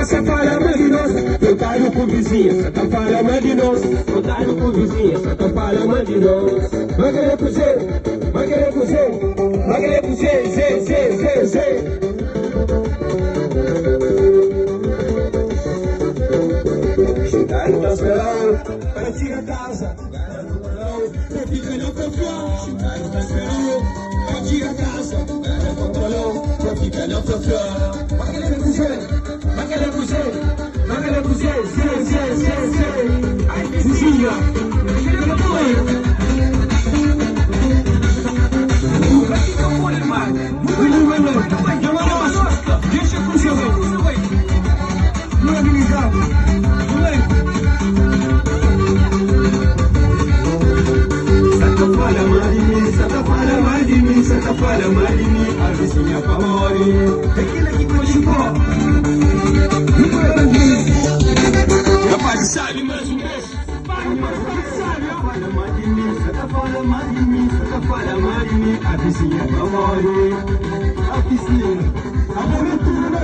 passa falando de nós. Trocaram com vizinha, só tá falando de nós. Trocaram com vizinha, só tá falando de nós. Vai querer com você, vai querer com você, vai querer com você, você. Chegaram tá esperando, para tirar a casa. Não fica não confiar. Chegaram tá esperando, para tirar a casa. Não controlou, não fica não confiar. Vai querer com você, vai querer com você, vai querer com você, ai, vizinha, vai querer com você. Deixa com seu não é habilitado, não é? Santa falha mais de mim, Santa falha mais de mim, Santa falha mais de mim, a vizinha favore. Aquilo que continua. Rapaz, sabe mais um mês. Falha mais de mim, Santa falha mais de mim, Santa falha mais de mim, a vizinha favore. A piscina, a aventura,